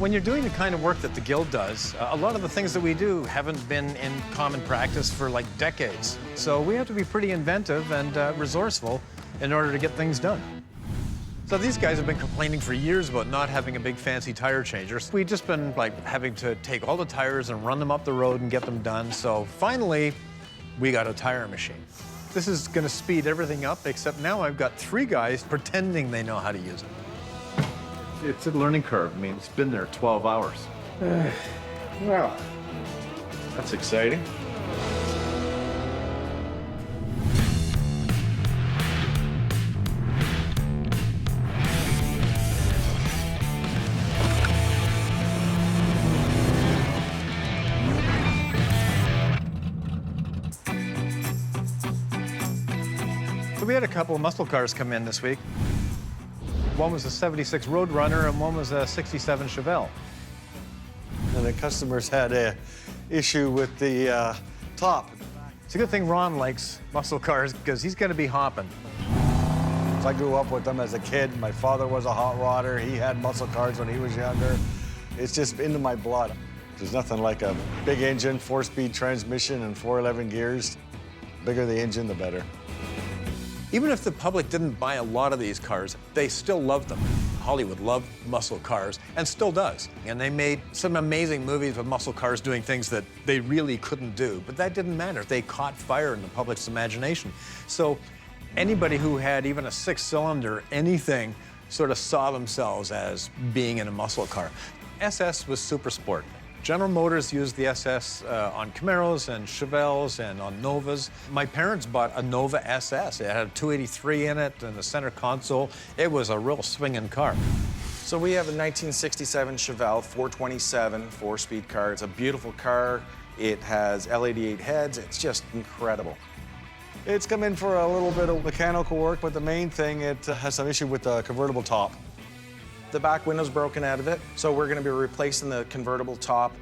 When you're doing the kind of work that the Guild does, a lot of the things that we do haven't been in common practice for like decades. So we have to be pretty inventive and resourceful in order to get things done. So these guys have been complaining for years about not having a big fancy tire changer. We've just been like having to take all the tires and run them up the road and get them done. So finally, we got a tire machine. This is gonna speed everything up, except now I've got 3 guys pretending they know how to use it. It's a learning curve. I mean, it's been there 12 hours. Well, that's exciting. So we had a couple of muscle cars come in this week. One was a 76 Roadrunner and one was a 67 Chevelle. And the customers had a issue with the top. It's a good thing Ron likes muscle cars because he's going to be hopping. I grew up with them as a kid. My father was a hot rodder. He had muscle cars when he was younger. It's just into my blood. There's nothing like a big engine, 4-speed transmission, and 411 gears. The bigger the engine, the better. Even if the public didn't buy a lot of these cars, they still loved them. Hollywood loved muscle cars and still does. And they made some amazing movies with muscle cars doing things that they really couldn't do, but that didn't matter. They caught fire in the public's imagination. So anybody who had even a 6-cylinder anything sort of saw themselves as being in a muscle car. SS was super sport. General Motors used the SS on Camaros and Chevelles and on Novas. My parents bought a Nova SS. It had a 283 in it and the center console. It was a real swinging car. So we have a 1967 Chevelle 427 4-speed car. It's a beautiful car. It has L88 heads. It's just incredible. It's come in for a little bit of mechanical work, but the main thing, it has some issue with the convertible top. The back window's broken out of it, so we're going to be replacing the convertible top.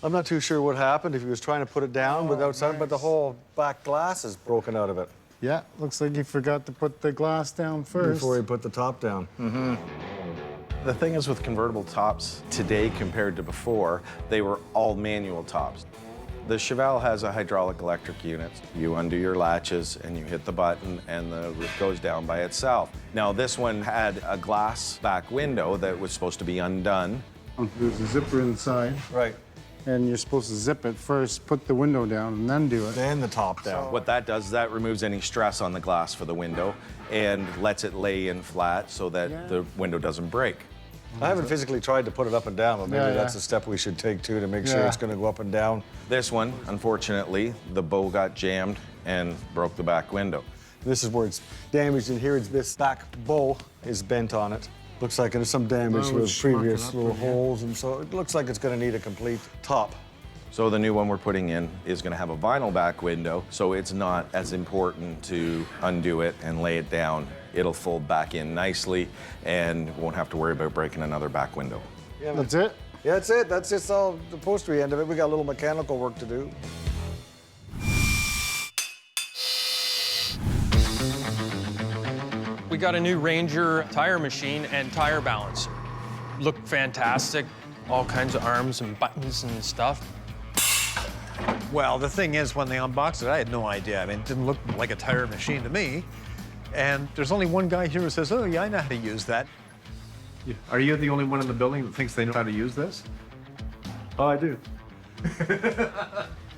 I'm not too sure what happened, if he was trying to put it down without something, but the whole back glass is broken out of it. Yeah, looks like he forgot to put the glass down first. Before he put the top down. The thing is with convertible tops today compared to before, they were all manual tops. The Chevelle has a hydraulic electric unit. You undo your latches and you hit the button and the roof goes down by itself. Now this one had a glass back window that was supposed to be undone. There's a zipper inside. Right. And you're supposed to zip it first, put the window down, and then do it. Then the top down. What that does is that removes any stress on the glass for the window and lets it lay in flat so that the window doesn't break. I haven't physically tried to put it up and down, but maybe that's a step we should take too, to make sure it's going to go up and down. This one, unfortunately, the bow got jammed and broke the back window. This is where it's damaged in here. This back bow is bent on it. Looks like there's some damage to the previous little holes, and so it looks like it's going to need a complete top. So the new one we're putting in is going to have a vinyl back window, so it's not as important to undo it and lay it down. It'll fold back in nicely and won't have to worry about breaking another back window. Yeah, that's it? Yeah, that's it. That's just all the upholstery end of it. We got a little mechanical work to do. We got a new Ranger tire machine and tire balance. Looked fantastic. All kinds of arms and buttons and stuff. Well, the thing is, when they unboxed it, I had no idea. I mean, it didn't look like a tire machine to me. And there's only one guy here who says, oh, yeah, I know how to use that. Are you the only one in the building that thinks they know how to use this? Oh, I do.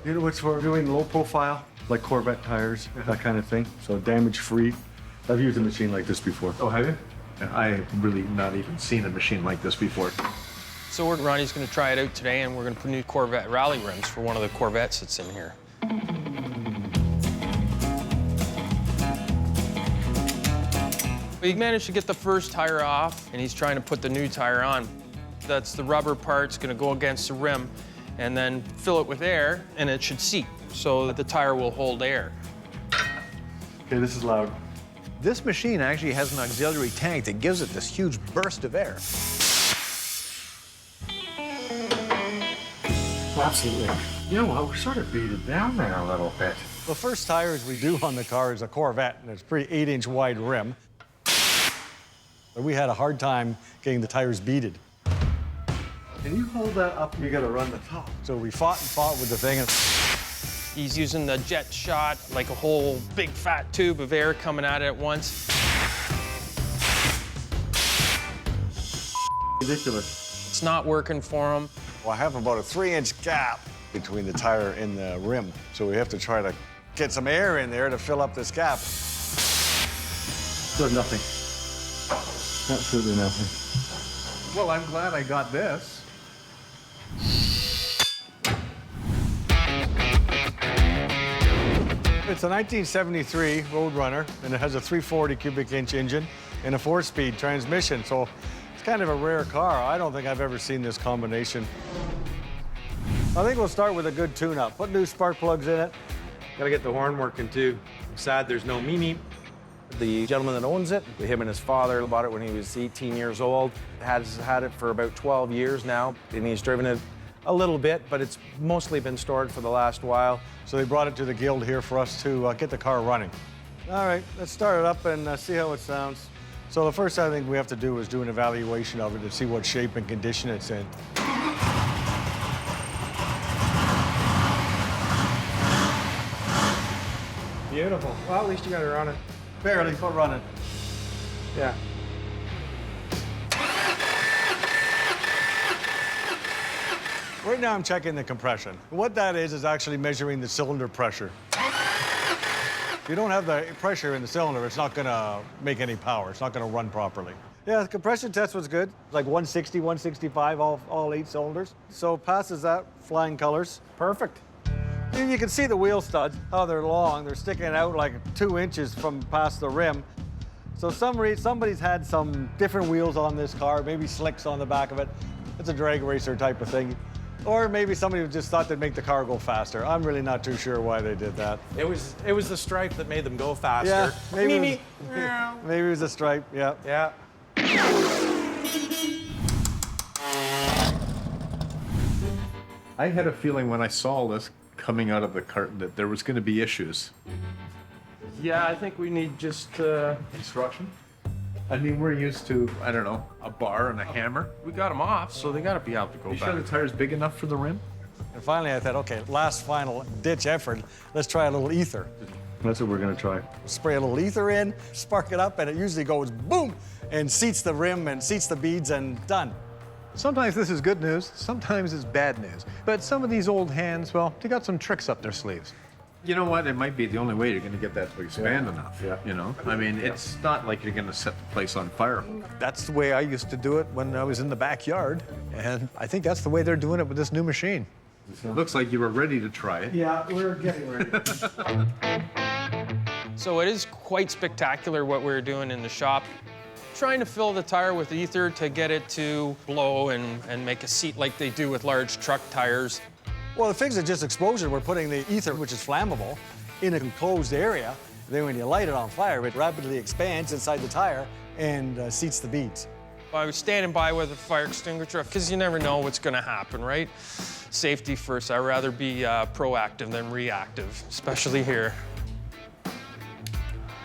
You know which we're doing low profile, like Corvette tires, that kind of thing. So damage-free. I've used a machine like this before. Oh, have you? I've really not even seen a machine like this before. So Ronnie's going to try it out today, and we're going to put new Corvette rally rims for one of the Corvettes that's in here. We managed to get the first tire off, and he's trying to put the new tire on. That's the rubber part's going to go against the rim and then fill it with air, and it should seat so that the tire will hold air. Okay, this is loud. This machine actually has an auxiliary tank that gives it this huge burst of air. Absolutely. You know what, we're sort of beat it down there a little bit. The first tires we do on the car is a Corvette, and it's a pretty 8-inch wide rim. But we had a hard time getting the tires beaded. Can you hold that up? You gotta run the top. So we fought and fought with the thing, and He's using the jet shot, like a whole big fat tube of air coming at it at once. Ridiculous. It's not working for him. well, I have about a 3-inch gap between the tire and the rim. So we have to try to get some air in there to fill up this gap. Does nothing. Absolutely nothing. Well, I'm glad I got this. It's a 1973 Roadrunner, and it has a 340 cubic inch engine and a 4-speed transmission. So it's kind of a rare car. I don't think I've ever seen this combination. I think we'll start with a good tune-up. Put new spark plugs in it. Gotta get the horn working too. I'm sad there's no Mimi. The gentleman that owns it, him and his father bought it when he was 18 years old. Has had it for about 12 years now, and he's driven it a little bit, but it's mostly been stored for the last while. So they brought it to the Guild here for us to get the car running. All right, let's start it up and see how it sounds. So the first I think we have to do is do an evaluation of it to see what shape and condition it's in. Beautiful. Well, at least you got it running. Barely, but running. Yeah. Right now I'm checking the compression. What that is actually measuring the cylinder pressure. If you don't have the pressure in the cylinder, it's not gonna make any power. It's not gonna run properly. Yeah, the compression test was good. Like 160, 165, all 8 cylinders. So passes that, flying colors. Perfect. You can see the wheel studs, how they're long. They're sticking out like 2 inches from past the rim. So somebody's had some different wheels on this car, maybe slicks on the back of it. It's a drag racer type of thing. Or maybe somebody just thought they'd make the car go faster. I'm really not too sure why they did that. It was the stripe that made them go faster. Yeah, maybe Mimi. maybe it was a stripe, yeah. Yeah. I had a feeling when I saw this coming out of the carton that there was going to be issues. Yeah, I think we need just, Instruction? I mean, we're used to, I don't know, a bar and a hammer. we got them off, so they gotta be out to go You back. sure the tire's big enough for the rim? And finally I thought, okay, last final ditch effort, let's try a little ether. That's what we're going to try. Spray a little ether in, spark it up, and it usually goes boom, and seats the rim and seats the beads and done. Sometimes this is good news, sometimes it's bad news. But some of these old hands, well, they got some tricks up their sleeves. You know what? It might be the only way you're going to get that to expand enough. Yeah. You know? I mean, it's not like you're going to set the place on fire. That's the way I used to do it when I was in the backyard. And I think that's the way they're doing it with this new machine. It looks like you were ready to try it. Yeah, we're getting ready. So it is quite spectacular what we're doing in the shop. Trying to fill the tire with ether to get it to blow and make a seat like they do with large truck tires. Well, the things are just explosion. We're putting the ether, which is flammable, in a enclosed area. Then when you light it on fire, it rapidly expands inside the tire and seats the beads. I was standing by with a fire extinguisher because you never know what's going to happen, right? Safety first. I'd rather be proactive than reactive, especially here.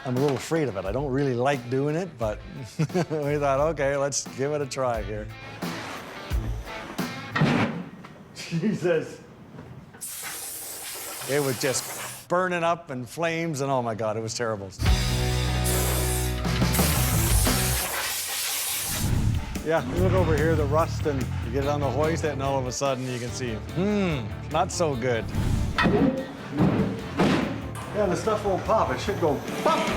I'm a little afraid of it. I don't really like doing it, but we thought, okay, let's give it a try here. Jesus. It was just burning up and flames, and oh my God, it was terrible. Yeah, you look over here, the rust, and you get it on the hoist, and all of a sudden you can see, not so good. Yeah, the stuff won't pop. It should go pop.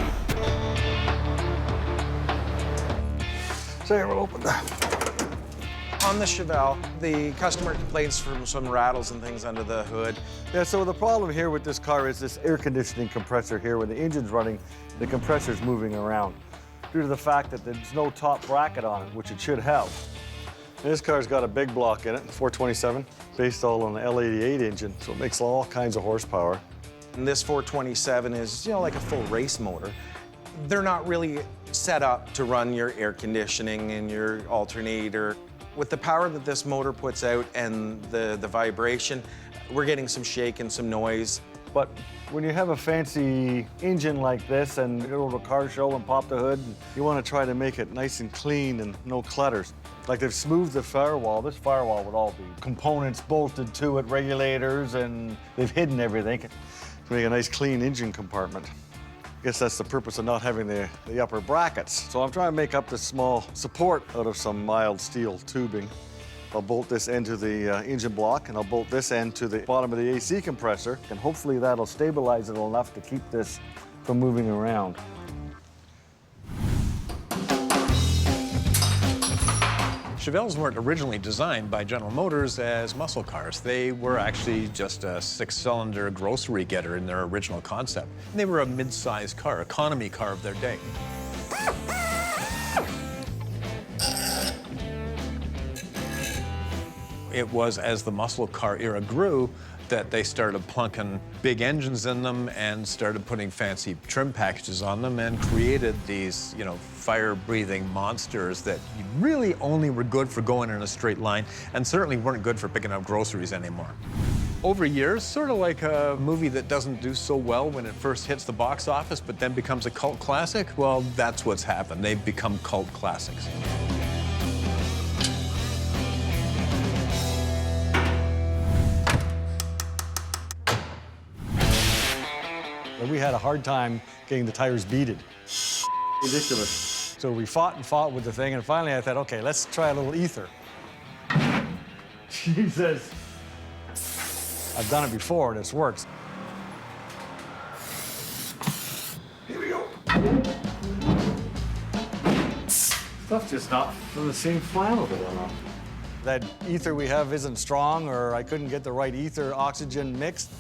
So here, we'll open that. On the Chevelle, the customer complains from some rattles and things under the hood. Yeah, so the problem here with this car is this air conditioning compressor here. When the engine's running, the compressor's moving around due to the fact that there's no top bracket on it, which it should have. This car's got a big block in it, 427, based all on the L88 engine, so it makes all kinds of horsepower. And this 427 is, like a full race motor. They're not really set up to run your air conditioning and your alternator. With the power that this motor puts out and the vibration, we're getting some shake and some noise. But when you have a fancy engine like this and you go to a car show and pop the hood, you want to try to make it nice and clean and no clutters. Like they've smoothed the firewall. This firewall would all be components bolted to it, regulators, and they've hidden everything to make a nice clean engine compartment. I guess that's the purpose of not having the upper brackets. So I'm trying to make up this small support out of some mild steel tubing. I'll bolt this end to the engine block, and I'll bolt this end to the bottom of the AC compressor, and hopefully that'll stabilize it enough to keep this from moving around. Chevelles weren't originally designed by General Motors as muscle cars. They were actually just a 6-cylinder grocery getter in their original concept. And they were a mid-sized car, economy car of their day. It was as the muscle car era grew that they started plunking big engines in them and started putting fancy trim packages on them and created these, fire-breathing monsters that really only were good for going in a straight line and certainly weren't good for picking up groceries anymore. Over years, sort of like a movie that doesn't do so well when it first hits the box office but then becomes a cult classic, well, that's what's happened. They've become cult classics. We had a hard time getting the tires beaded. Ridiculous. So we fought and fought with the thing, and finally I thought, okay, let's try a little ether. Jesus. I've done it before, and this works. Here we go. Stuff's just not from the same flammable enough. That ether we have isn't strong, or I couldn't get the right ether oxygen mixed.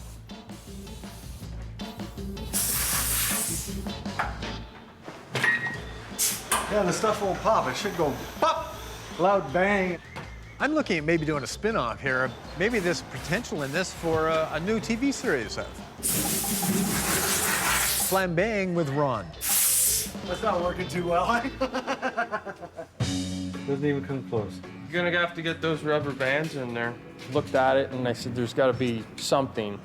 Yeah, the stuff won't pop. It should go pop, loud bang. I'm looking at maybe doing a spin-off here. Maybe there's potential in this for a new TV series of Flambeing with Ron. That's not working too well. Doesn't even come close. You're gonna have to get those rubber bands in there. Looked at it and I said, there's gotta be something.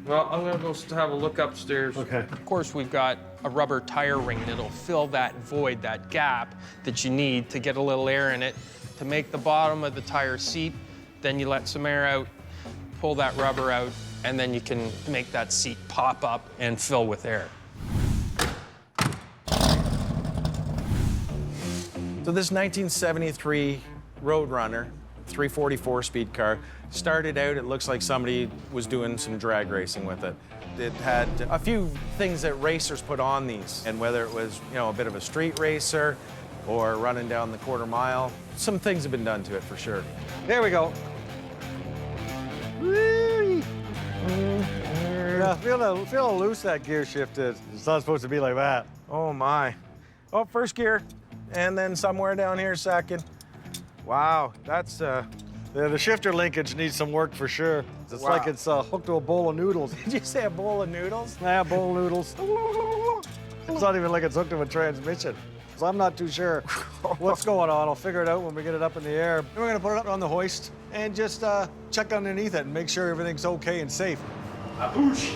Well, I'm gonna go have a look upstairs. Okay. Of course, we've got a rubber tire ring that'll fill that void, that gap that you need to get a little air in it to make the bottom of the tire seat. Then you let some air out, pull that rubber out, and then you can make that seat pop up and fill with air. So this 1973 Roadrunner, 344 speed car, started out, it looks like somebody was doing some drag racing with it. It had a few things that racers put on these, and whether it was, a bit of a street racer or running down the quarter mile, some things have been done to it for sure. There we go. Yeah, feel how loose that gear shift is. It's not supposed to be like that. Oh my. Oh, first gear, and then somewhere down here second. Wow, that's The shifter linkage needs some work for sure. It's Wow. like it's hooked to a bowl of noodles. Did you say a bowl of noodles? Yeah, bowl of noodles. It's not even like it's hooked to a transmission. So I'm not too sure what's going on. I'll figure it out when we get it up in the air. Then we're gonna put it up on the hoist and just check underneath it and make sure everything's okay and safe. Aboosh.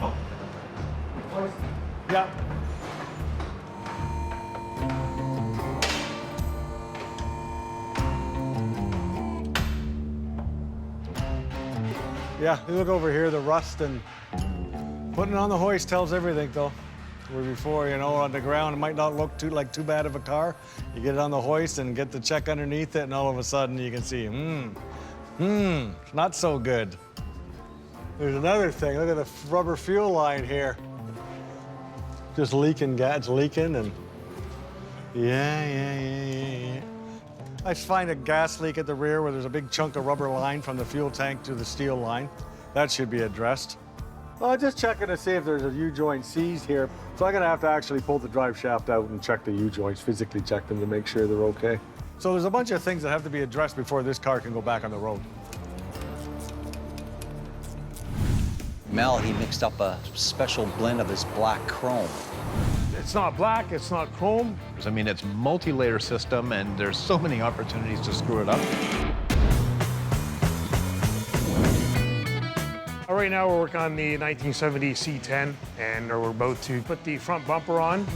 Oh. Yeah. Yeah, you look over here, the rust, and putting it on the hoist tells everything, though. Where before, on the ground, it might not look too bad of a car. You get it on the hoist and get the check underneath it, and all of a sudden you can see, not so good. There's another thing. Look at the rubber fuel line here. Just leaking, gas leaking, and yeah. I find a gas leak at the rear where there's a big chunk of rubber line from the fuel tank to the steel line. That should be addressed. Well, just checking to see if there's a U-joint seized here. So I'm gonna have to actually pull the drive shaft out and check the U-joints, physically check them to make sure they're okay. So there's a bunch of things that have to be addressed before this car can go back on the road. Mel, he mixed up a special blend of his black chrome. It's not black, it's not chrome. I mean, it's a multi-layer system, and there's so many opportunities to screw it up. All right now we're working on the 1970 C10, and we're about to put the front bumper on.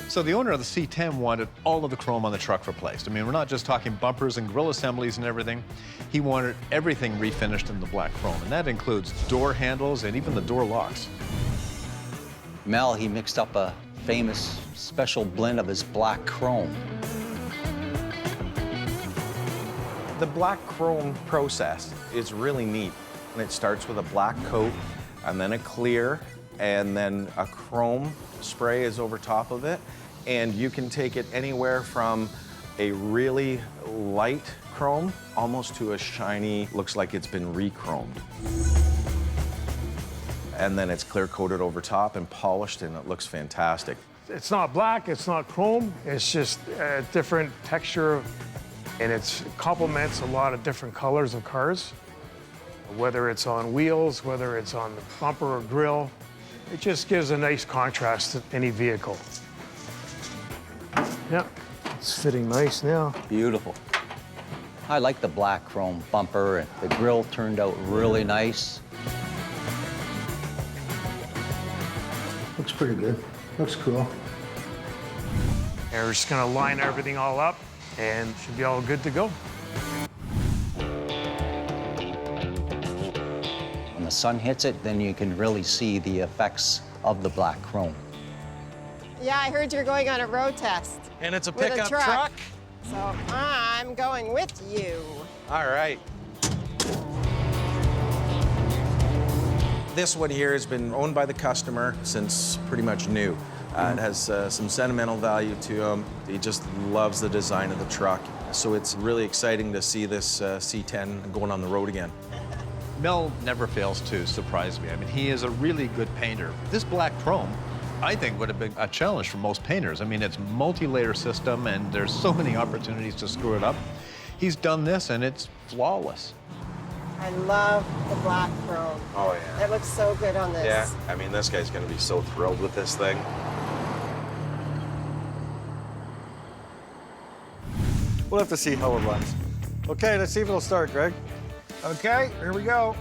So the owner of the C10 wanted all of the chrome on the truck replaced. I mean, we're not just talking bumpers and grill assemblies and everything. He wanted everything refinished in the black chrome, and that includes door handles and even the door locks. Mel, he mixed up a famous special blend of his black chrome. The black chrome process is really neat. And it starts with a black coat, and then a clear, and then a chrome spray is over top of it. And you can take it anywhere from a really light chrome almost to a shiny, looks like it's been re-chromed. And then it's clear coated over top and polished, and it looks fantastic. It's not black, it's not chrome, it's just a different texture, and it complements a lot of different colors of cars. Whether it's on wheels, whether it's on the bumper or grill, it just gives a nice contrast to any vehicle. Yeah, it's fitting nice now. Beautiful. I like the black chrome bumper, and the grill turned out really nice. Looks pretty good. Looks cool. And we're just gonna line everything all up, and should be all good to go. When the sun hits it, then you can really see the effects of the black chrome. Yeah, I heard you're going on a road test. And it's a With a pickup truck. truck? So I'm going with you. All right. This one here has been owned by the customer since pretty much new. It has some sentimental value to him. He just loves the design of the truck. So it's really exciting to see this C10 going on the road again. Mel never fails to surprise me. I mean, he is a really good painter. This black chrome, I think, would have been a challenge for most painters. I mean, it's multi-layer system, and there's so many opportunities to screw it up. He's done this, and it's flawless. I love the black chrome. Oh, yeah. It looks so good on this. Yeah, I mean, this guy's gonna be so thrilled with this thing. We'll have to see how it runs. Okay, let's see if it'll start, Greg. Okay, here we go.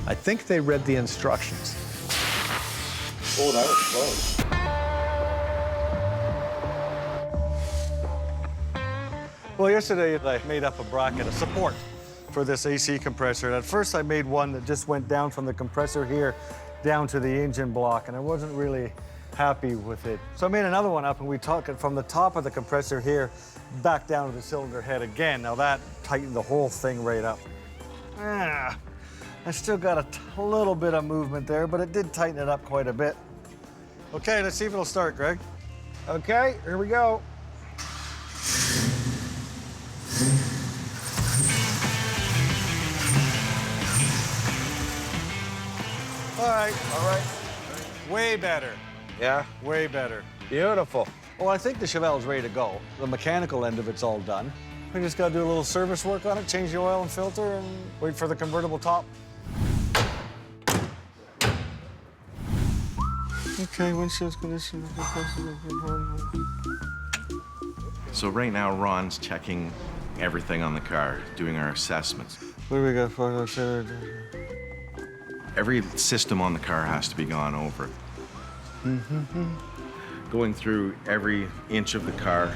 I think they read the instructions. Oh, that was close. Well, yesterday I made up a bracket, a support for this AC compressor. And at first I made one that just went down from the compressor here down to the engine block, and I wasn't really happy with it. So I made another one up, and we took it from the top of the compressor here back down to the cylinder head again. Now that tightened the whole thing right up. I still got a little bit of movement there, but it did tighten it up quite a bit. Okay, let's see if it'll start, Greg. Okay, here we go. All right. Way better, Yeah, way better. beautiful. Well, I think the Chevelle's ready to go. The mechanical end of it's all done. We just gotta do a little service work on it, change the oil and filter, and wait for the convertible top. Okay, windshield's condition. So right now, Ron's checking everything on the car, doing our assessments. What do we got for Every system on the car has to be gone over. Going through every inch of the car.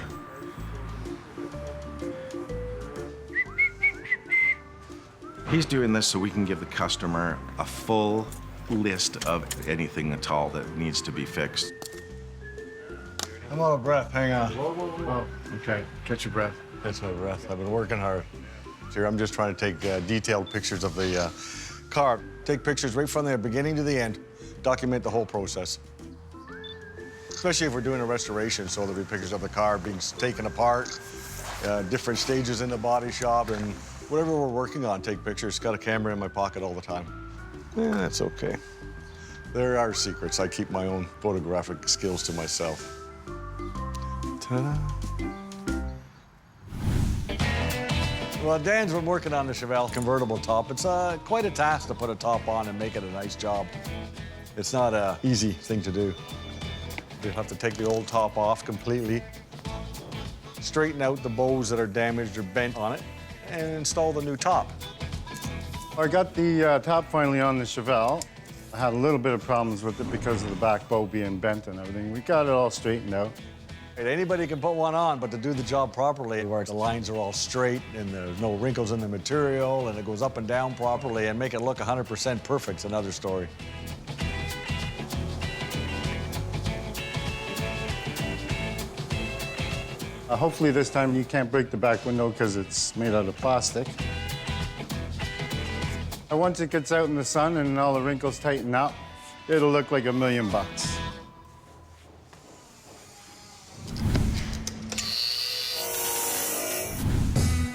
He's doing this so we can give the customer a full list of anything at all that needs to be fixed. I'm out of breath, hang on. Oh, okay, catch your breath. That's my breath. I've been working hard. Here, I'm just trying to take detailed pictures of the car. Take pictures right from the beginning to the end. Document the whole process. Especially if we're doing a restoration, so there'll be pictures of the car being taken apart, different stages in the body shop, and whatever we're working on, take pictures. Got a camera in my pocket all the time. Yeah, that's okay. There are secrets. I keep my own photographic skills to myself. Ta-da. Well, Dan's been working on the Chevelle convertible top. It's quite a task to put a top on and make it a nice job. It's not an easy thing to do. You have to take the old top off completely, straighten out the bows that are damaged or bent on it, and install the new top. I got the top finally on the Chevelle. I had a little bit of problems with it because of the back bow being bent and everything. We got it all straightened out. Anybody can put one on, but to do the job properly, where the lines are all straight and there's no wrinkles in the material and it goes up and down properly and make it look 100% perfect, is another story. Hopefully this time you can't break the back window because it's made out of plastic. Once it gets out in the sun and all the wrinkles tighten up, it'll look like $1 million.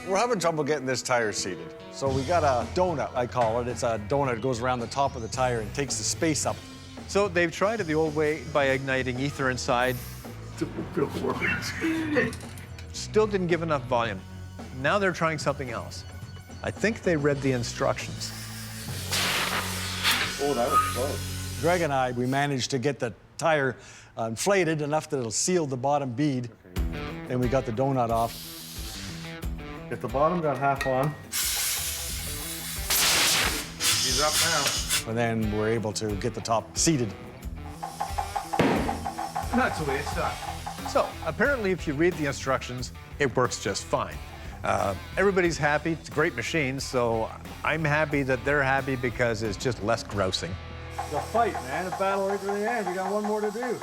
We're having trouble getting this tire seated. So we got a donut, I call it. It's a donut that goes around the top of the tire and takes the space up. So they've tried it the old way by igniting ether inside. Still didn't give enough volume. Now they're trying something else. I think they read the instructions. Oh, that was close. Greg and I, we managed to get the tire inflated enough that it'll seal the bottom bead. And we got the donut off. Get the bottom got half on. He's up now. And then we're able to get the top seated. That's the way it's done. So apparently, if you read the instructions, it works just fine. Everybody's happy. It's a great machine, so I'm happy that they're happy because it's just less grousing. It's a fight, man. A battle right to the end. You got one more to do.